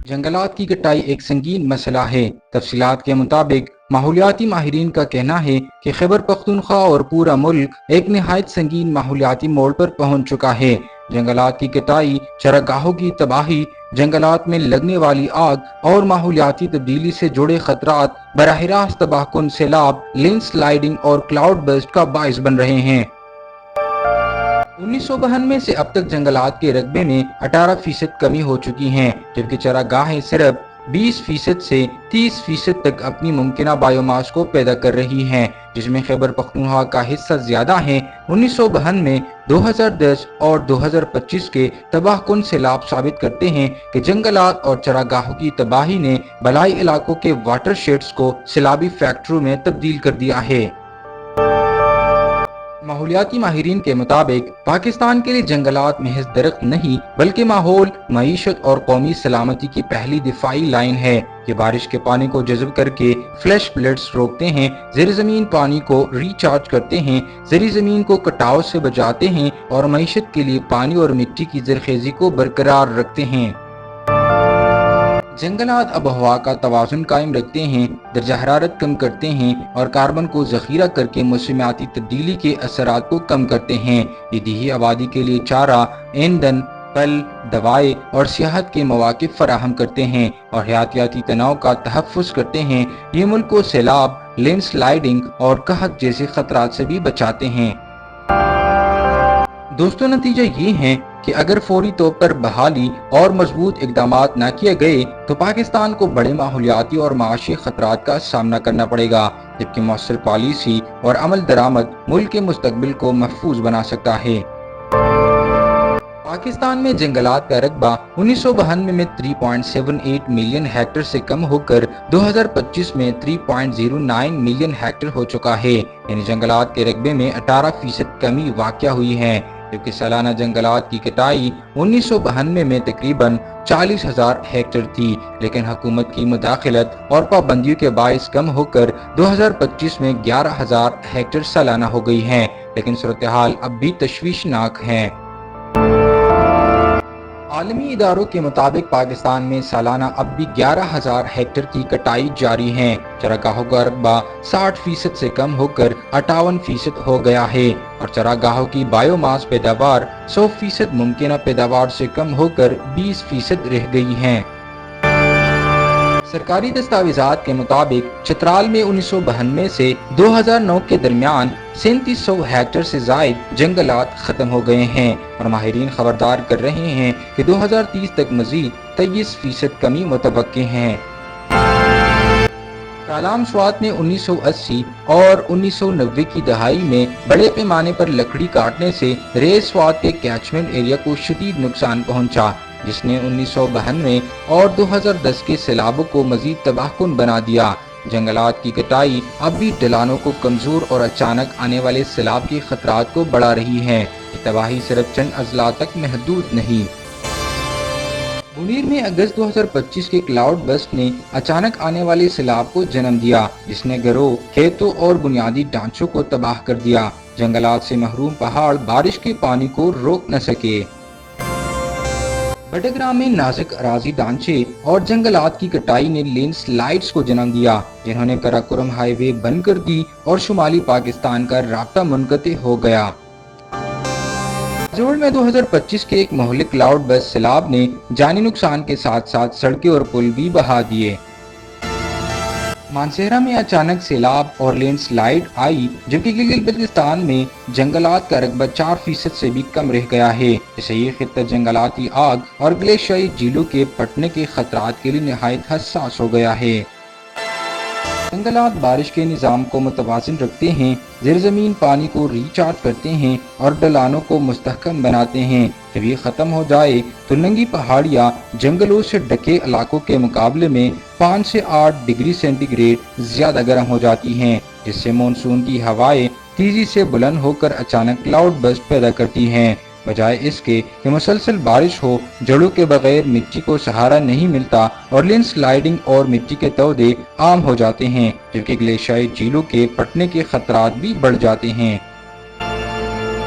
जंगलात की कटाई एक संगीन मसला है। तफसीलात के मुताबिक माहौलियाती माहिरीन का कहना है कि खैबर पख्तूनख्वा और पूरा मुल्क एक निहायत संगीन माहौलियाती मोड़ पर पहुंच चुका है। जंगलात की कटाई, चरागाहों की तबाही, जंगलात में लगने वाली आग और माहौलियाती तब्दीली से जुड़े खतरात बराह रास्त तबाहकुन सैलाब, लैंडस्लाइडिंग और क्लाउड बर्स्ट का बाइस बन रहे हैं। 1992 से अब तक जंगलात के रकबे में 18% कमी हो चुकी है, जबकि चरागाहें सिर्फ 20% से 30% तक अपनी मुमकिना बायोमास को पैदा कर रही हैं, जिसमें खैबर पख्तूनख्वा का हिस्सा ज्यादा है। 1992 में 2010 और 2025 के तबाहकुन सैलाब साबित करते हैं कि जंगलात और चरागाहों की तबाही ने बलाई इलाकों के वाटर शेड्स को सैलाबी फैक्टरों में तब्दील कर दिया है। माहौलियाती माहिरीन के मुताबिक पाकिस्तान के लिए जंगलात महज दरख्त नहीं बल्कि माहौल, मईशत और कौमी सलामती की पहली दिफाई लाइन है। ये बारिश के पानी को जज़ब करके फ्लैश फ्लड्स रोकते हैं, ज़ेर ज़मीन पानी को रिचार्ज करते हैं, ज़ेर ज़मीन को कटाव से बचाते हैं और मईशत के लिए पानी और मिट्टी की ज़रखेज़ी को बरकरार रखते हैं। जंगलात आबोहवा का तवाज़ुन कायम रखते हैं, दर्जा हरारत कम करते हैं और कार्बन को ज़ख़ीरा करके मौसमियाती तब्दीली के असरात को कम करते हैं। ये देही आबादी के लिए चारा, ईंधन, फल, दवाएं और सियाहत के मौक़े फराहम करते हैं और हयातियाती तनाव का तहफ़्फ़ुज़ करते हैं। ये मुल्क को सैलाब, लैंडस्लाइडिंग और कहत जैसे खतरात से भी बचाते हैं। दोस्तों, नतीजा ये है कि अगर फौरी तौर पर बहाली और मजबूत इक़दामात न किए गए तो पाकिस्तान को बड़े माहौलियाती और माशी खतरात का सामना करना पड़ेगा, जबकि मौसर पॉलिसी और अमल दरामद मुल्क के मुस्तकबिल को महफूज बना सकता है। पाकिस्तान में जंगलात का रकबा 1992 में 3.78 मिलियन हेक्टेयर से कम होकर 2025 में 3.09 मिलियन हेक्टेयर हो चुका है, यानी जंगलात के रकबे में 18% कमी वाक़या हुई है, जबकि सालाना जंगलात की कटाई 1992 में तकरीबन 40,000 हेक्टेयर थी, लेकिन हुकूमत की मुदाखलत और पाबंदियों के बायस कम होकर 2025 में 11,000 हेक्टेयर सालाना हो गई है, लेकिन सूरत हाल अब भी तशवीशनाक है। आलमी इदारों के मुताबिक पाकिस्तान में सालाना अब भी 11,000 हेक्टेयर की कटाई जारी है। चरागाहों का रकबा 60% से कम होकर 58% हो गया है और चरागाहों की बायोमास पैदावार 100% मुमकिन पैदावार से कम होकर 20% रह गई है। सरकारी दस्तावेजात के मुताबिक चित्राल में 1992 से 2009 के दरमियान 3700 हेक्टेयर से जायद जंगलात खत्म हो गए हैं और माहिरीन खबरदार कर रहे हैं कि 2030 तक मजीद 23% कमी मुतवक्के है। कालाम स्वात ने 1980 और 1990 की दहाई में बड़े पैमाने पर लकड़ी काटने से रेज स्वात के कैचमेंट एरिया को शदीद नुकसान पहुंचा, जिसने 1992 और 2010 के सैलाबों को मजीद तबाहकुन बना दिया। जंगलात की कटाई अब भी ढलानों को कमजोर और अचानक आने वाले सैलाब के खतरात को बढ़ा रही है। ये तबाही सिर्फ चंद अजला तक महदूद नहीं। मुनीर में अगस्त 2025 के क्लाउड बस्ट ने अचानक आने वाले सैलाब को जन्म दिया, जिसने घरों, खेतों और बुनियादी ढांचों को तबाह कर दिया। जंगलात से महरूम पहाड़ बारिश के पानी को रोक न सके। बटग्राम में नाजुक अराजी ढांचे और जंगलात की कटाई ने लैंडस्लाइड्स को जन्म दिया, जिन्होंने कराकोरम हाईवे बंद कर दी और शुमाली पाकिस्तान का राब्ता मुनक़ते हो गया। जोड़ में 2025 के एक मोहलिक क्लाउड बस्ट सैलाब ने जानी नुकसान के साथ साथ सड़कें और पुल भी बहा दिए। मानसेरा में अचानक सैलाब और लैंडस्लाइड आई, जबकि गिलगित बल्तिस्तान में जंगलात का रकबा 4% से भी कम रह गया है। इससे ये खित्ता जंगलाती आग और ग्लेशियाई झीलों के फटने के खतरात के लिए निहायत हसास हो गया है। जंगलात बारिश के निज़ाम को मुतवाज़िन रखते हैं, ज़ेर ज़मीन पानी को रिचार्ज करते हैं और ढलानों को मुस्तहकम बनाते हैं। जब ये ख़त्म हो जाए तो नंगी पहाड़ियाँ जंगलों से ढके इलाकों के मुकाबले में 5 से 8 डिग्री सेंटीग्रेड ज़्यादा गर्म हो जाती हैं, जिससे मानसून की हवाएं तेज़ी से बुलंद होकर अचानक क्लाउड बस्ट पैदा करती हैं। बजाय इसके कि मुसलसल बारिश हो, जड़ों के बगैर मिट्टी को सहारा नहीं मिलता और लैंडस्लाइडिंग और मिट्टी के तौदे आम हो जाते हैं, जबकि ग्लेशियाई झीलों के फटने के खतरात भी बढ़ जाते हैं।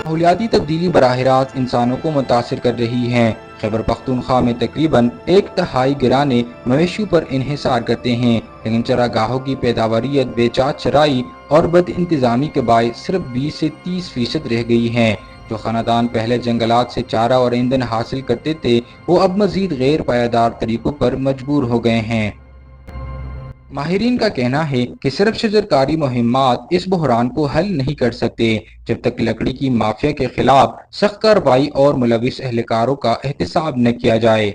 माहौलियाती तब्दीली बराह रास्त इंसानों को मुतासिर कर रही है। خیبر پختونخوا میں تقریباً 1/3 گرانے مویشیوں پر انحصار کرتے ہیں، لیکن چراگاہوں کی پیداواریت بے چاچ چرائی اور بد انتظامی کے باعث صرف 20 سے 30% رہ گئی ہیں۔ جو خاندان پہلے جنگلات سے چارہ اور ایندھن حاصل کرتے تھے، وہ اب مزید غیر پائیدار طریقوں پر مجبور ہو گئے ہیں۔ ماہرین کا کہنا ہے کہ صرف شجرکاری مہمات اس بحران کو حل نہیں کر سکتے جب تک لکڑی کی مافیا کے خلاف سخت کارروائی اور ملوث اہلکاروں کا احتساب نہ کیا جائے۔